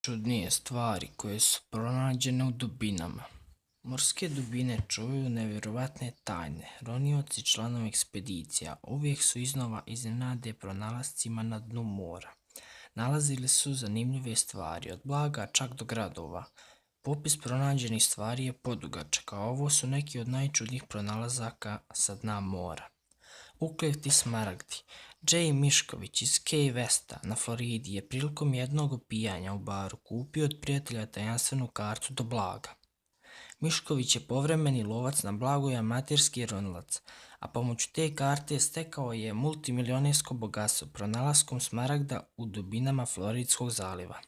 Čudnije stvari koje su pronađene u dubinama. Morske dubine čuvaju nevjerovatne tajne. Ronioci i članovi ekspedicija uvijek su iznova iznenade pronalascima na dnu mora. Nalazili su zanimljive stvari, od blaga čak do gradova. Popis pronađenih stvari je podugačak, a ovo su neki od najčudnijih pronalazaka sa dna mora. Uklekti smaragdi. Jay Mišković iz Key Westa na Floridi je prilikom jednog opijanja u baru kupio od prijatelja tajanstvenu kartu do blaga. Mišković je povremeni lovac na blago i amaterski ronilac, a pomoću te karte stekao je multimilionersko bogatstvo pronalaskom smaragda u dubinama Floridskog zaliva.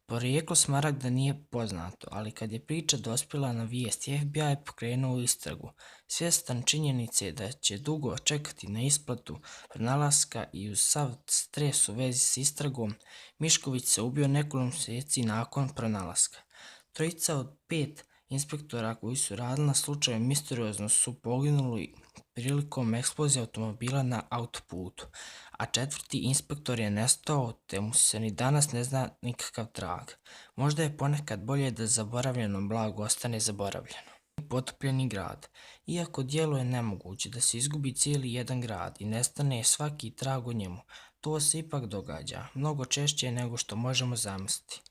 Porijeklo smaragda nije poznato, ali kad je priča dospjela na vijest, FBI je pokrenuo istragu, svjestan činjenice da će dugo čekati na isplatu pronalaska i uz sav stres u vezi s istragom, Mišković se ubio nekoliko mjeseci nakon pronalaska. Trojica od 5 inspektora koji su radili na slučaju misteriozno su poginuli prilikom eksplozije automobila na autoputu, a 4. inspektor je nestao te mu se ni danas ne zna nikakav trag. Možda je ponekad bolje da zaboravljeno blago ostane zaboravljeno. Potopljeni grad. Iako djeluje nemoguće da se izgubi cijeli jedan grad i nestane svaki trag o njemu, to se ipak događa, mnogo češće nego što možemo zamisliti.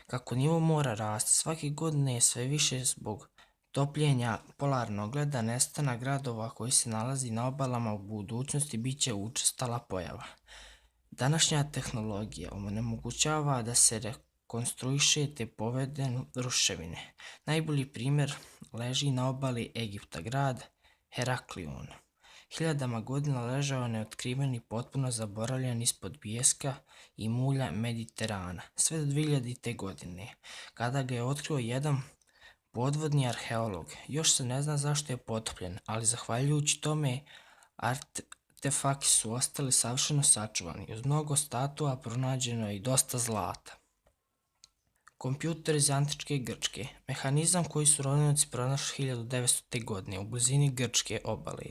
Kako nivo mora raste, svake godine je sve više zbog topljenja polarnog leda nestanak gradova koji se nalazi na obalama u budućnosti bit će učestala pojava. Današnja tehnologija onemogućava da se rekonstruiše te povedenu ruševine. Najbolji primjer leži na obali Egipta, grad Heraklion. Hiljadama godina ležao neotkriven i potpuno zaboravljen ispod pijeska i mulja Mediterana, sve do 2000. godine, kada ga je otkrio jedan podvodni arheolog. Još se ne zna zašto je potopljen, ali zahvaljujući tome artefakti su ostali savršeno sačuvani. Uz mnogo statua pronađeno je i dosta zlata. Kompjuter iz antičke Grčke. Mehanizam koji su ronioci pronašli 1900. godine u blizini Grčke obale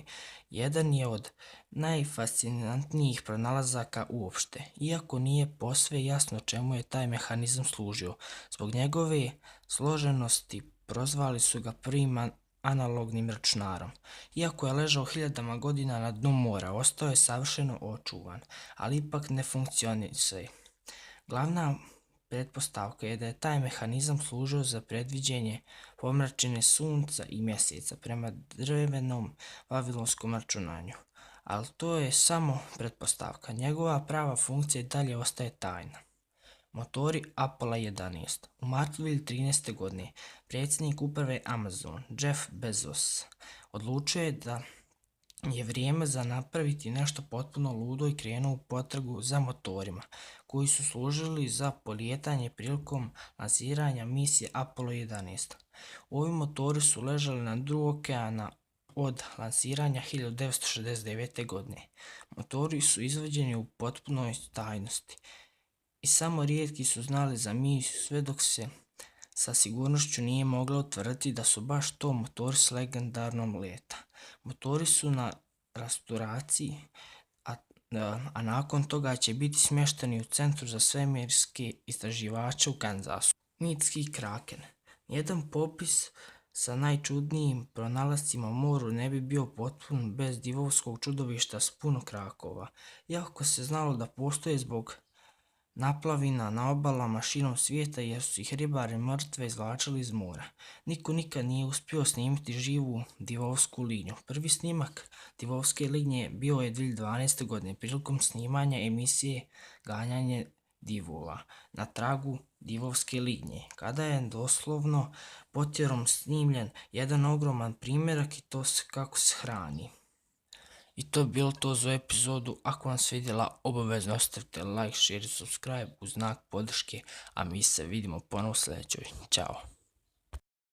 jedan je od najfascinantnijih pronalazaka uopšte, iako nije posve jasno čemu je taj mehanizam služio. Zbog njegove složenosti prozvali su ga prvim analognim računarom. Iako je ležao hiljadama godina na dnu mora, ostao je savršeno očuvan, ali ipak ne funkcionisuje. Glavna pretpostavka je da je taj mehanizam služio za predviđenje pomračine sunca i mjeseca prema drevnom vavilonskom računanju. Ali to je samo pretpostavka. Njegova prava funkcija i dalje ostaje tajna. Motori Apollo 11. U martu 2013. godine predsjednik uprave Amazon, Jeff Bezos, odlučio je da je vrijeme za napraviti nešto potpuno ludo i krenuo u potragu za motorima koji su služili za polijetanje prilikom lansiranja misije Apollo 11. Ovi motori su ležali na dnu okeana od lansiranja 1969. godine. Motori su izvađeni u potpunoj tajnosti i samo rijetki su znali za misiju, sve dok se sa sigurnošću nije moglo utvrditi da su baš to motori s legendarnom leta. Motori su na restauraciji, a nakon toga će biti smješteni u Centru za svemirske istraživače u Kansasu. Mitski kraken. Jedan popis sa najčudnijim pronalascima u moru ne bi bio potpun bez divovskog čudovišta s puno krakova. Iako se znalo da postoje zbog naplavina na obalama širom svijeta jer su ih ribari mrtve izvlačili iz mora. Niko nikad nije uspio snimiti živu divovsku linju. Prvi snimak divovske linije bio je 2012. godine prilikom snimanja emisije Ganjanje divova na tragu divovske linije, kada je doslovno potjerom snimljen jedan ogroman primjerak i to kako se hrani. I to bi bilo to za epizodu. Ako vam se vidjela, obavezno ostavite like, share i subscribe u znak podrške, a mi se vidimo ponovo u sljedećoj. Ćao!